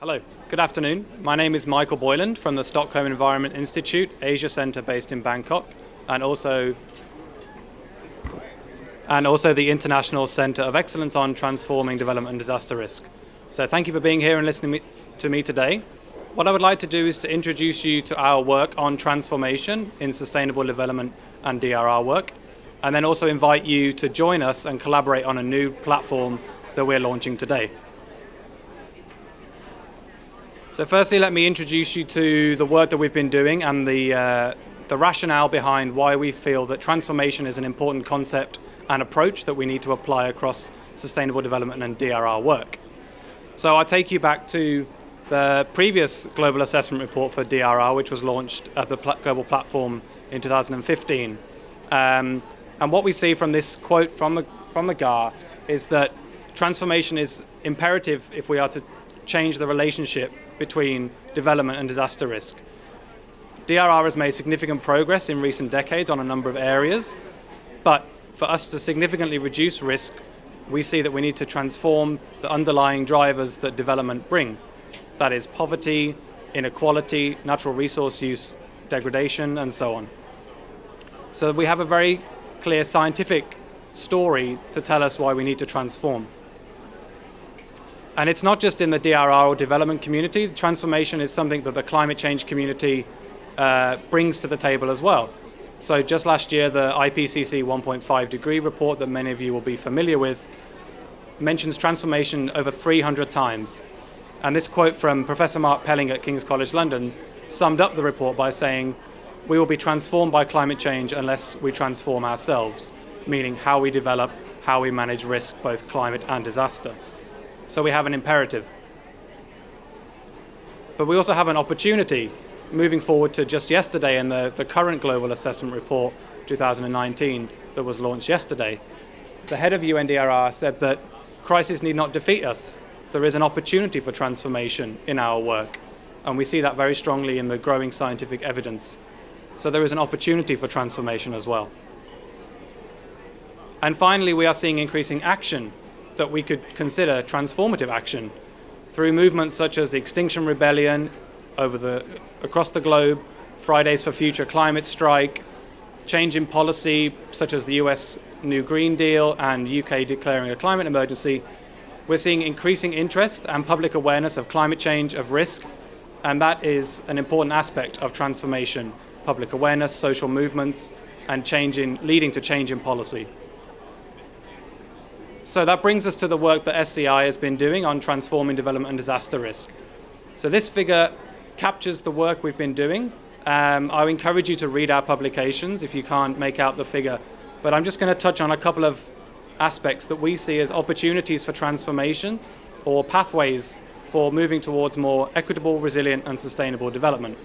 Hello, good afternoon. My name is Michael Boyland from the Stockholm Environment Institute, Asia Centre based in Bangkok, and also the International Centre of Excellence on Transforming Development and Disaster Risk. So thank you for being here and listening to me today. What I would like to do is to introduce you to our work on transformation in sustainable development and DRR work, and then also invite you to join us and collaborate on a new platform that we're launching today. So firstly, let me introduce you to the work that we've been doing and the rationale behind why we feel that transformation is an important concept and approach that we need to apply across sustainable development and DRR work. So I'll take you back to the previous global assessment report for DRR, which was launched at the global platform in 2015. And what we see from this quote from the GAR is that transformation is imperative if we are to change the relationship between development and disaster risk. DRR has made significant progress in recent decades on a number of areas, but for us to significantly reduce risk, we see that we need to transform the underlying drivers that development bring. That is poverty, inequality, natural resource use, degradation, and so on. So we have a very clear scientific story to tell us why we need to transform. And it's not just in the DRR or development community. Transformation is something that the climate change community brings to the table as well. So just last year, the IPCC 1.5 degree report that many of you will be familiar with mentions transformation over 300 times. And this quote from Professor Mark Pelling at King's College London summed up the report by saying, "We will be transformed by climate change unless we transform ourselves," meaning how we develop, how we manage risk, both climate and disaster. So we have an imperative. But we also have an opportunity. Moving forward to just yesterday in the current Global Assessment Report 2019 that was launched yesterday, the head of UNDRR said that crisis need not defeat us. There is an opportunity for transformation in our work. And we see that very strongly in the growing scientific evidence. So there is an opportunity for transformation as well. And finally, we are seeing increasing action that we could consider transformative action through movements such as the Extinction Rebellion across the globe, Fridays for Future climate strike, change in policy such as the US New Green Deal and UK declaring a climate emergency. We're seeing increasing interest and public awareness of climate change, of risk, and that is an important aspect of transformation, public awareness, social movements, and leading to change in policy. So that brings us to the work that SCI has been doing on transforming development and disaster risk. So this figure captures the work we've been doing. I would encourage you to read our publications if you can't make out the figure. But I'm just going to touch on a couple of aspects that we see as opportunities for transformation or pathways for moving towards more equitable, resilient, and sustainable development.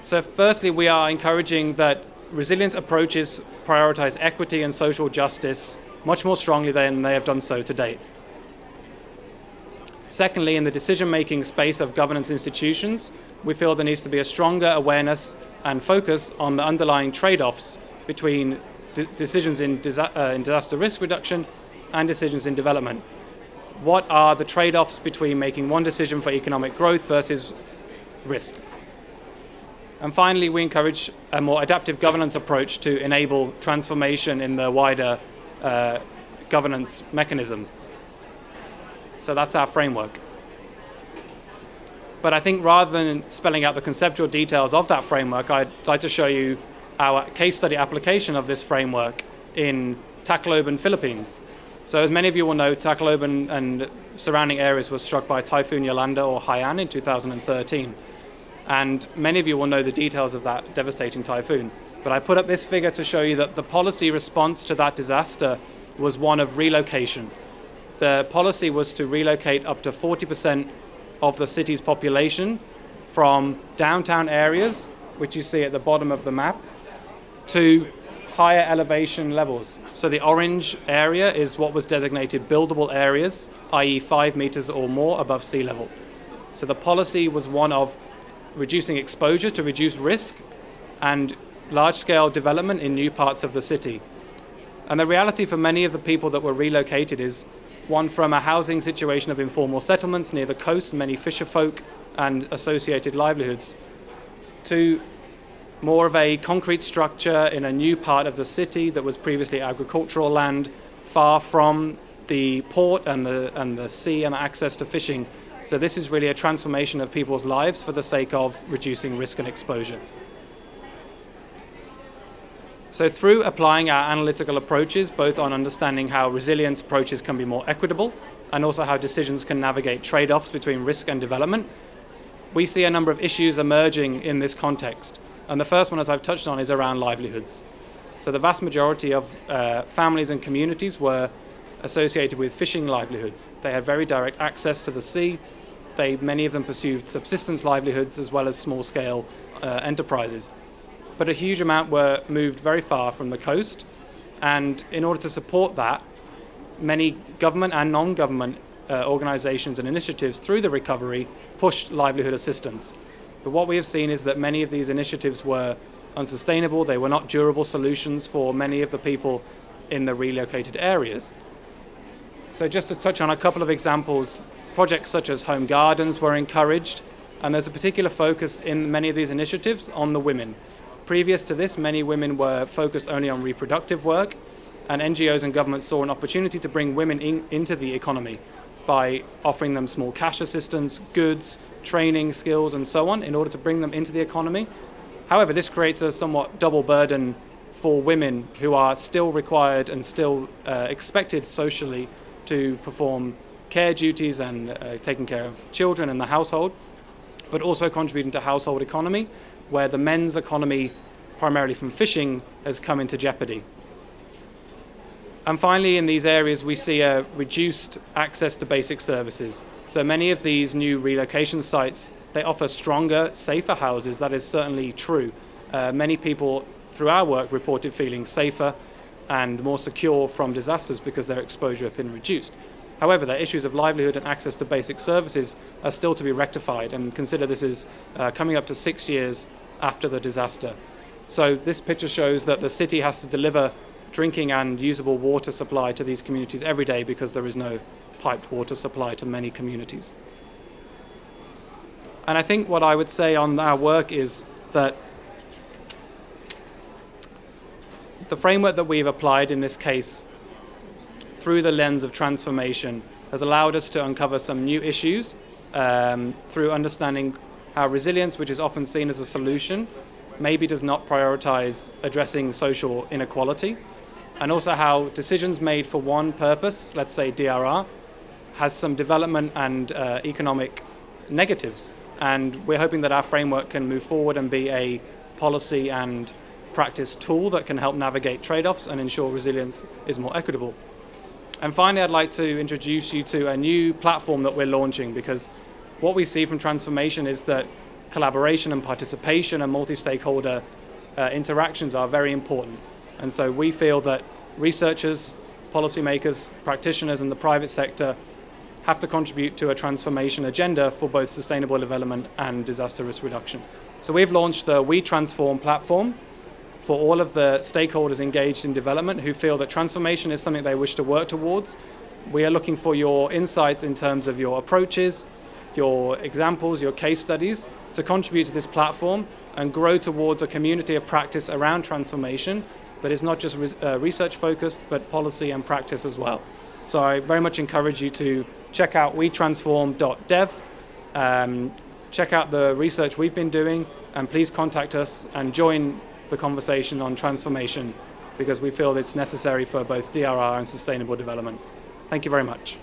So firstly, we are encouraging that resilience approaches prioritize equity and social justice much more strongly than they have done so to date. Secondly, in the decision-making space of governance institutions, we feel there needs to be a stronger awareness and focus on the underlying trade-offs between decisions in disaster risk reduction and decisions in development. What are the trade-offs between making one decision for economic growth versus risk? And finally, we encourage a more adaptive governance approach to enable transformation in the wider governance mechanism. So that's our framework. But I think rather than spelling out the conceptual details of that framework, I'd like to show you our case study application of this framework in Tacloban, Philippines. So as many of you will know, Tacloban and surrounding areas were struck by Typhoon Yolanda or Haiyan in 2013. And many of you will know the details of that devastating typhoon. But I put up this figure to show you that the policy response to that disaster was one of relocation. The policy was to relocate up to 40% of the city's population from downtown areas, which you see at the bottom of the map, to higher elevation levels. So the orange area is what was designated buildable areas, i.e. 5 meters or more above sea level. So the policy was one of reducing exposure to reduce risk and large-scale development in new parts of the city. And the reality for many of the people that were relocated is one from a housing situation of informal settlements near the coast, many fisher folk and associated livelihoods, to more of a concrete structure in a new part of the city that was previously agricultural land, far from the port and the sea and access to fishing. So this is really a transformation of people's lives for the sake of reducing risk and exposure. So through applying our analytical approaches, both on understanding how resilience approaches can be more equitable and also how decisions can navigate trade-offs between risk and development, we see a number of issues emerging in this context. And the first one, as I've touched on, is around livelihoods. So the vast majority of families and communities were associated with fishing livelihoods. They had very direct access to the sea. Many of them pursued subsistence livelihoods as well as small-scale enterprises. But a huge amount were moved very far from the coast, and in order to support that, many government and non-government organizations and initiatives through the recovery pushed livelihood assistance. But what we have seen is that many of these initiatives were unsustainable. They were not durable solutions for many of the people in the relocated areas. So just to touch on a couple of examples, projects such as home gardens were encouraged, and there's a particular focus in many of these initiatives on the women. Previous to this, many women were focused only on reproductive work, and NGOs and governments saw an opportunity to bring women into the economy by offering them small cash assistance, goods, training, skills, and so on in order to bring them into the economy. However, this creates a somewhat double burden for women who are still required and still expected socially to perform care duties and taking care of children in the household, but also contributing to household economy, where the men's economy, primarily from fishing, has come into jeopardy. And finally, in these areas, we see a reduced access to basic services. So many of these new relocation sites, they offer stronger, safer houses. That is certainly true. Many people, through our work, reported feeling safer and more secure from disasters because their exposure had been reduced. However, the issues of livelihood and access to basic services are still to be rectified, and consider this is coming up to 6 years after the disaster. So this picture shows that the city has to deliver drinking and usable water supply to these communities every day because there is no piped water supply to many communities. And I think what I would say on our work is that the framework that we've applied in this case through the lens of transformation has allowed us to uncover some new issues through understanding how resilience, which is often seen as a solution, maybe does not prioritize addressing social inequality, and also how decisions made for one purpose, let's say DRR, has some development and economic negatives. And we're hoping that our framework can move forward and be a policy and practice tool that can help navigate trade-offs and ensure resilience is more equitable. And finally, I'd like to introduce you to a new platform that we're launching, because what we see from transformation is that collaboration and participation and multi-stakeholder interactions are very important. And so we feel that researchers, policymakers, practitioners, and the private sector have to contribute to a transformation agenda for both sustainable development and disaster risk reduction. So we've launched the We Transform platform for all of the stakeholders engaged in development who feel that transformation is something they wish to work towards. We are looking for your insights in terms of your approaches, your examples, your case studies, to contribute to this platform and grow towards a community of practice around transformation that is not just research focused, but policy and practice as well. So I very much encourage you to check out wetransform.dev, check out the research we've been doing, and please contact us and join the conversation on transformation, because we feel it's necessary for both DRR and sustainable development. Thank you very much.